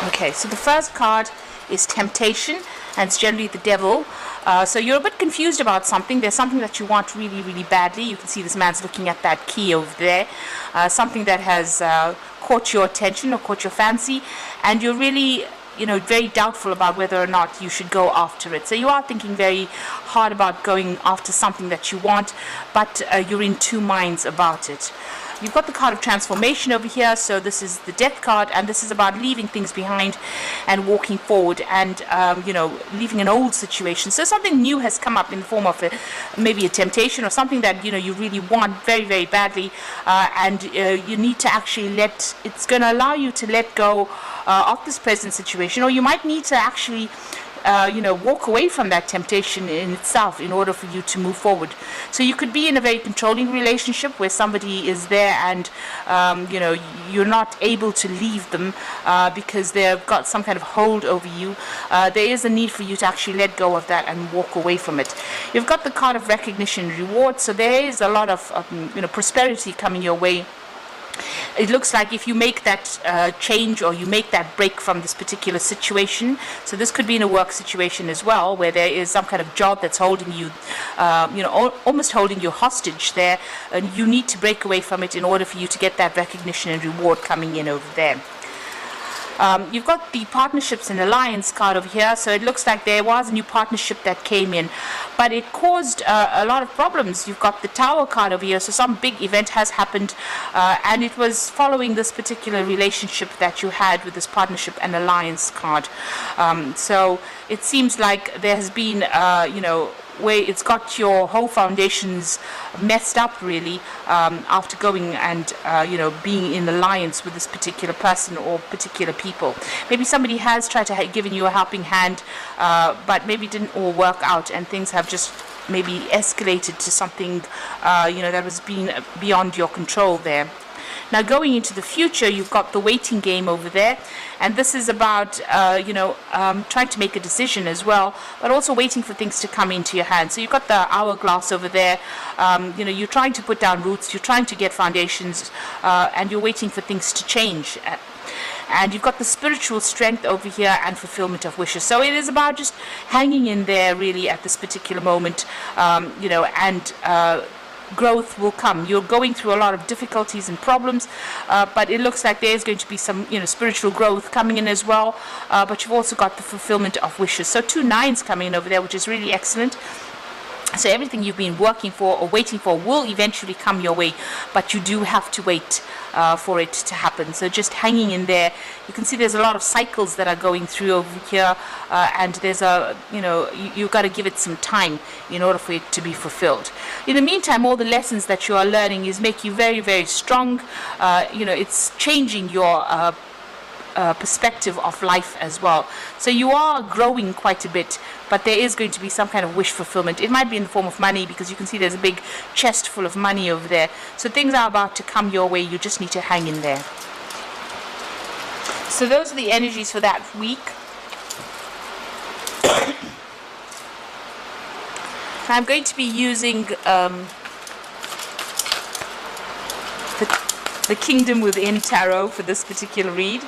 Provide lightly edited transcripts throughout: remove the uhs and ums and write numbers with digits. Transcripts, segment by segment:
Okay, so the first card is temptation, and it's generally the devil. So you're a bit confused about something. There's something that you want really, really badly. You can see this man's looking at that key over there. Something that has caught your attention or caught your fancy, and you're really, very doubtful about whether or not you should go after it. So you are thinking very hard about going after something that you want, but you're in two minds about it. You've got the card of transformation over here, so this is the death card, and this is about leaving things behind and walking forward and, leaving an old situation. So something new has come up in the form of maybe a temptation or something that, you really want very, very badly, and you need to actually it's going to allow you to let go of this present situation, or you might need to actually walk away from that temptation in itself in order for you to move forward. So you could be in a very controlling relationship where somebody is there and, you're not able to leave them because they've got some kind of hold over you. There is a need for you to actually let go of that and walk away from it. You've got the card of recognition and reward, so there is a lot of, prosperity coming your way. It looks like if you make that change or you make that break from this particular situation, so this could be in a work situation as well, where there is some kind of job that's holding you, almost holding you hostage there, and you need to break away from it in order for you to get that recognition and reward coming in over there. You've got the partnerships and alliance card over here, so it looks like there was a new partnership that came in, but it caused a lot of problems. You've got the tower card over here, so some big event has happened, and it was following this particular relationship that you had with this partnership and alliance card. So it seems like there has been, where it's got your whole foundations messed up really, after going and being in alliance with this particular person or particular people. Maybe somebody has tried to given you a helping hand, but maybe didn't all work out, and things have just maybe escalated to something that was being beyond your control there. Now going into the future, you've got the waiting game over there, and this is about trying to make a decision as well, but also waiting for things to come into your hand. So you've got the hourglass over there. You're trying to put down roots, you're trying to get foundations, and you're waiting for things to change. And you've got the spiritual strength over here and fulfillment of wishes. So it is about just hanging in there really at this particular moment, and growth will come. You're going through a lot of difficulties and problems, but it looks like there's going to be some spiritual growth coming in as well, but you've also got the fulfillment of wishes. So 2 9s coming in over there, which is really excellent. So everything you've been working for or waiting for will eventually come your way, but you do have to wait for it to happen. So just hanging in there. You can see there's a lot of cycles that are going through over here, and there's you've got to give it some time in order for it to be fulfilled. In the meantime, all the lessons that you are learning is make you very, very strong. It's changing your perspective of life as well. So you are growing quite a bit, but there is going to be some kind of wish fulfillment. It might be in the form of money, because you can see there's a big chest full of money over there. So things are about to come your way. You just need to hang in there. So those are the energies for that week. I'm going to be using the Kingdom Within Tarot for this particular read.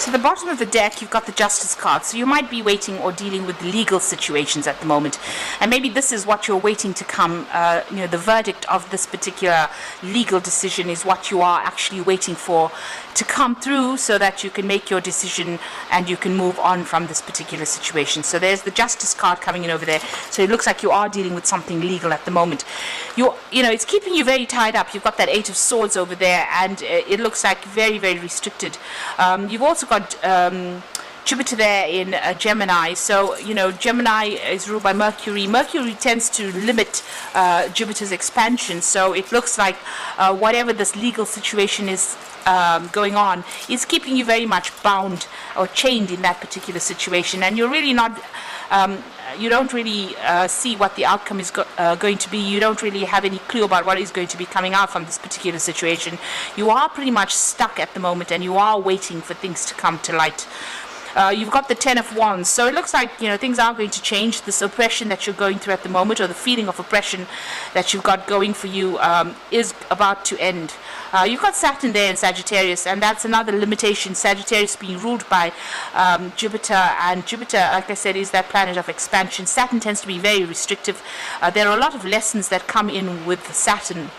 So the bottom of the deck, you've got the Justice card. So you might be waiting or dealing with legal situations at the moment. And maybe this is what you're waiting to come, the verdict of this particular legal decision is what you are actually waiting for to come through, so that you can make your decision and you can move on from this particular situation. So there's the Justice card coming in over there. So it looks like you are dealing with something legal at the moment. It's keeping you very tied up. You've got that 8 of Swords over there, and it looks like very, very restricted. You've also got Jupiter there in Gemini. So, Gemini is ruled by Mercury. Mercury tends to limit Jupiter's expansion. So it looks like whatever this legal situation is going on is keeping you very much bound or chained in that particular situation. And you're really not... you don't really see what the outcome is going to be. You don't really have any clue about what is going to be coming out from this particular situation. You are pretty much stuck at the moment, and you are waiting for things to come to light. You've got the Ten of Wands, so it looks like things are going to change. This oppression that you're going through at the moment, or the feeling of oppression that you've got going for you, is about to end. You've got Saturn there in Sagittarius, and that's another limitation. Sagittarius being ruled by Jupiter, and Jupiter, like I said, is that planet of expansion. Saturn tends to be very restrictive. There are a lot of lessons that come in with Saturn.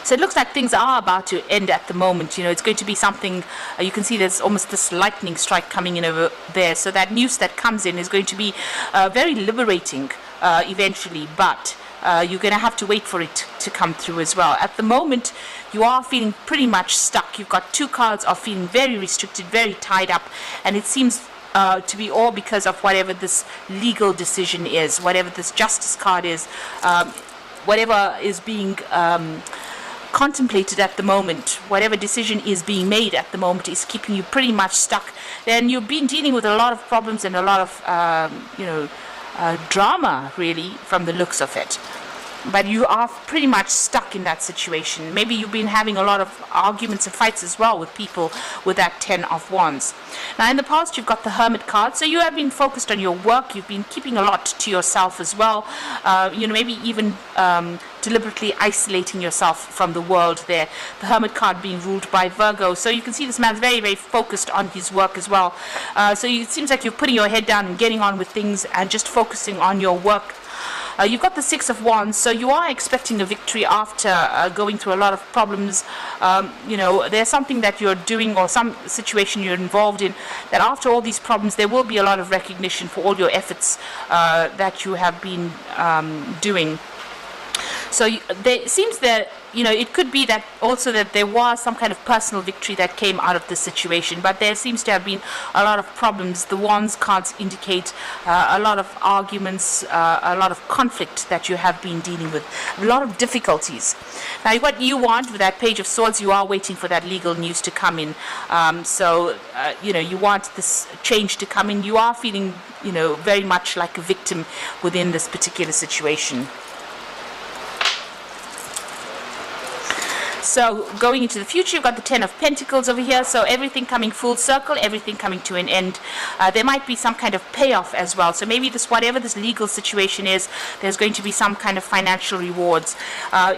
So it looks like things are about to end at the moment. It's going to be something, you can see there's almost this lightning strike coming in over there. So that news that comes in is going to be very liberating eventually, but you're going to have to wait for it to come through as well. At the moment, you are feeling pretty much stuck. You've got two cards of feeling very restricted, very tied up, and it seems to be all because of whatever this legal decision is, whatever this justice card is, whatever is being contemplated at the moment, whatever decision is being made at the moment is keeping you pretty much stuck. Then you've been dealing with a lot of problems and a lot of drama, really, from the looks of it. But you are pretty much stuck in that situation. Maybe you've been having a lot of arguments and fights as well with people with that Ten of Wands. Now, in the past, you've got the Hermit card. So you have been focused on your work. You've been keeping a lot to yourself as well. Maybe even deliberately isolating yourself from the world there. The Hermit card being ruled by Virgo. So you can see this man's very, very focused on his work as well. So it seems like you're putting your head down and getting on with things and just focusing on your work. You've got the Six of Wands, so you are expecting a victory after going through a lot of problems. There's something that you're doing or some situation you're involved in that after all these problems, there will be a lot of recognition for all your efforts that you have been doing. So it seems that, it could be that also that there was some kind of personal victory that came out of this situation, but there seems to have been a lot of problems. The Wands cards indicate a lot of arguments, a lot of conflict that you have been dealing with, a lot of difficulties. Now, what you want with that Page of Swords, you are waiting for that legal news to come in. You want this change to come in. You are feeling, very much like a victim within this particular situation. So going into the future, you've got the Ten of Pentacles over here. So everything coming full circle, everything coming to an end. There might be some kind of payoff as well. So maybe whatever this legal situation is, there's going to be some kind of financial rewards.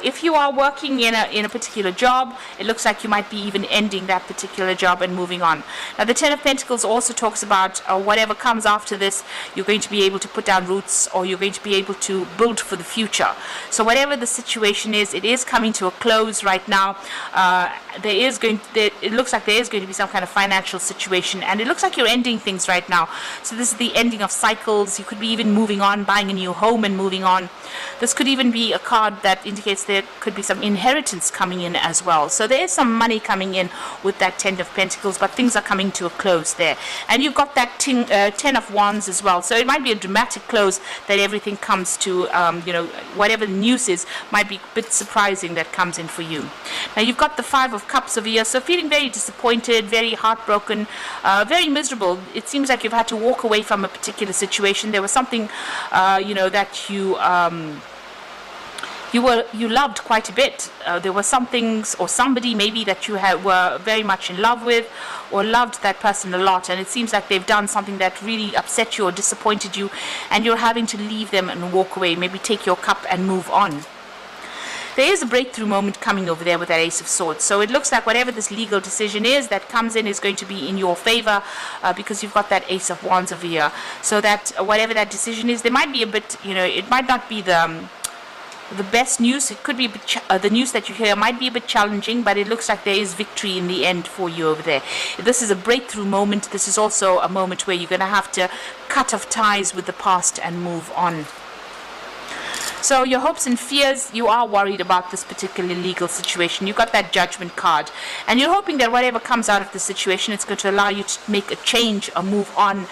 If you are working in a particular job, it looks like you might be even ending that particular job and moving on. Now, the Ten of Pentacles also talks about whatever comes after this, you're going to be able to put down roots, or you're going to be able to build for the future. So whatever the situation is, it is coming to a close right now. It looks like there is going to be some kind of financial situation, and it looks like you're ending things right now. So this is the ending of cycles. You could be even moving on, buying a new home and moving on. This could even be a card that indicates there could be some inheritance coming in as well. So there is some money coming in with that Ten of Pentacles, but things are coming to a close there. And you've got that Ten of Wands as well. So it might be a dramatic close that everything comes to, whatever the news is, might be a bit surprising that comes in for you. Now, you've got the Five of Cups over here, so feeling very disappointed, very heartbroken, very miserable. It seems like you've had to walk away from a particular situation. There was something, that you loved quite a bit. There were some things or somebody maybe that you were very much in love with, or loved that person a lot, and it seems like they've done something that really upset you or disappointed you, and you're having to leave them and walk away, maybe take your cup and move on. There is a breakthrough moment coming over there with that Ace of Swords. So it looks like whatever this legal decision is that comes in is going to be in your favor, because you've got that Ace of Wands over here. So that whatever that decision is, there might be a bit, it might not be the best news. It could be a bit the news that you hear might be a bit challenging, but it looks like there is victory in the end for you over there. This is a breakthrough moment. This is also a moment where you're going to have to cut off ties with the past and move on. So your hopes and fears, you are worried about this particular legal situation. You got that Judgment card, and you're hoping that whatever comes out of the situation, it's going to allow you to make a change or move on,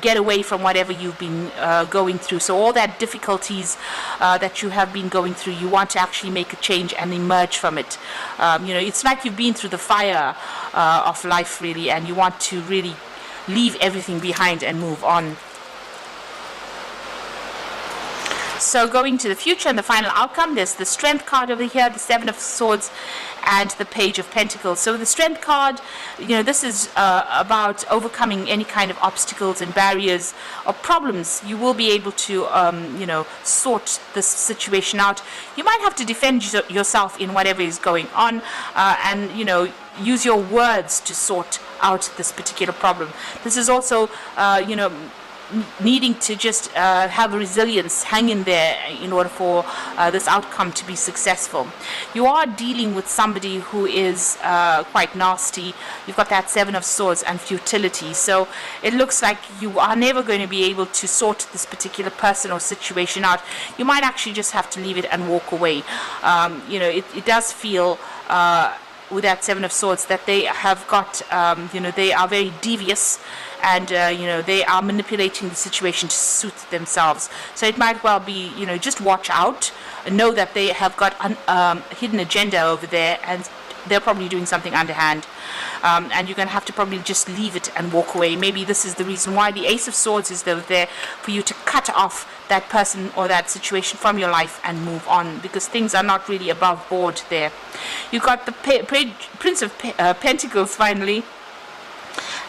get away from whatever you've been going through. So all that difficulties that you have been going through, you want to actually make a change and emerge from it. It's like you've been through the fire of life, really, and you want to really leave everything behind and move on. So going to the future and the final outcome, there's the Strength card over here, the Seven of Swords, and the Page of Pentacles. So the Strength card, this is about overcoming any kind of obstacles and barriers or problems. You will be able to, sort this situation out. You might have to defend yourself in whatever is going on, and use your words to sort out this particular problem. This is also, needing to just have a resilience, hang in there in order for this outcome to be successful. You are dealing with somebody who is quite nasty. You've got that Seven of Swords and futility. So it looks like you are never going to be able to sort this particular person or situation out. You might actually just have to leave it and walk away. It does feel with that Seven of Swords that they have got, they are very devious, and they are manipulating the situation to suit themselves. So it might well be, just watch out, know that they have got a hidden agenda over there, and they're probably doing something underhand, and you're going to have to probably just leave it and walk away. Maybe this is the reason why the Ace of Swords is there for you to cut off that person or that situation from your life and move on, because things are not really above board there. You've got the Prince of Pentacles finally,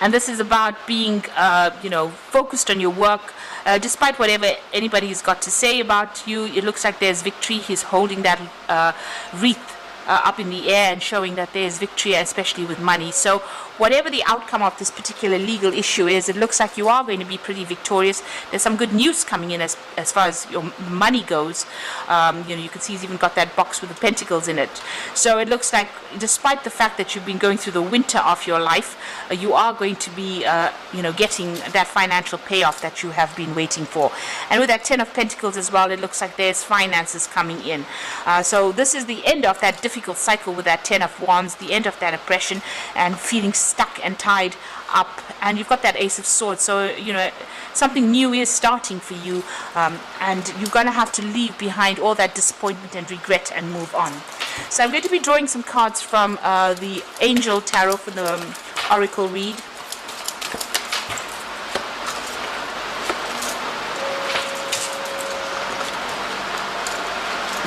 and this is about being focused on your work. Despite whatever anybody's got to say about you, it looks like there's victory. He's holding that wreath up in the air and showing that there's victory, especially with money. So whatever the outcome of this particular legal issue is, it looks like you are going to be pretty victorious. There's some good news coming in as far as your money goes. You can see he's even got that box with the pentacles in it. So it looks like, despite the fact that you've been going through the winter of your life, you are going to be getting that financial payoff that you have been waiting for. And with that Ten of Pentacles as well, it looks like there's finances coming in. So this is the end of that difficult cycle with that Ten of Wands, the end of that oppression and feeling stuck and tied up. And you've got that Ace of Swords, so something new is starting for you, and you're going to have to leave behind all that disappointment and regret and move on. So I'm going to be drawing some cards from the Angel Tarot for the Oracle read.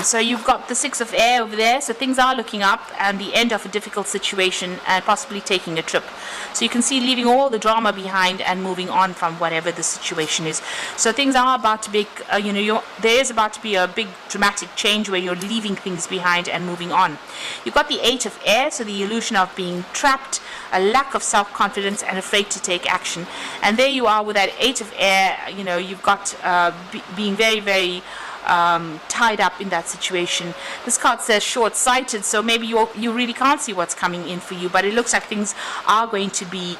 So you've got the Six of Air over there, so things are looking up, and the end of a difficult situation, and possibly taking a trip. So you can see leaving all the drama behind and moving on from whatever the situation is. So things are about to be, there is about to be a big dramatic change where you're leaving things behind and moving on. You've got the Eight of Air, so the illusion of being trapped, a lack of self-confidence, and afraid to take action. And there you are with that Eight of Air. You've got being very, very tied up in that situation. This card says short-sighted, so maybe you really can't see what's coming in for you, but it looks like things are going to be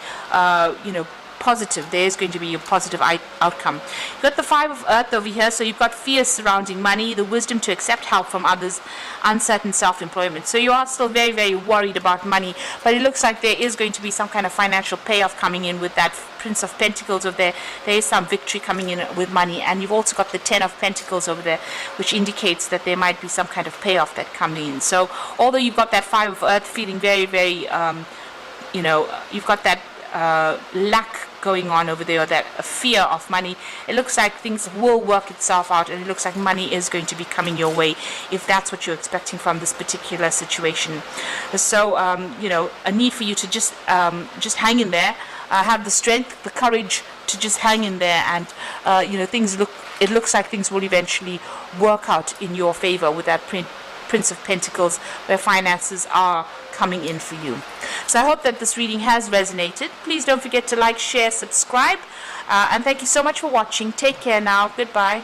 positive. There's going to be a positive outcome. You've got the Five of Earth over here, so you've got fears surrounding money, the wisdom to accept help from others, uncertain self-employment. So you are still very, very worried about money, but it looks like there is going to be some kind of financial payoff coming in with that Prince of Pentacles over there. There is some victory coming in with money, and you've also got the Ten of Pentacles over there, which indicates that there might be some kind of payoff that comes in. So although you've got that Five of Earth feeling very, very, you've got that lack going on over there, or that fear of money, it looks like things will work itself out, and it looks like money is going to be coming your way if that's what you're expecting from this particular situation. So a need for you to just hang in there, have the strength, the courage to just hang in there, and it looks like things will eventually work out in your favor with that Prince of Pentacles, where finances are coming in for you. So I hope that this reading has resonated. Please don't forget to like, share, subscribe, and thank you so much for watching. Take care now. Goodbye.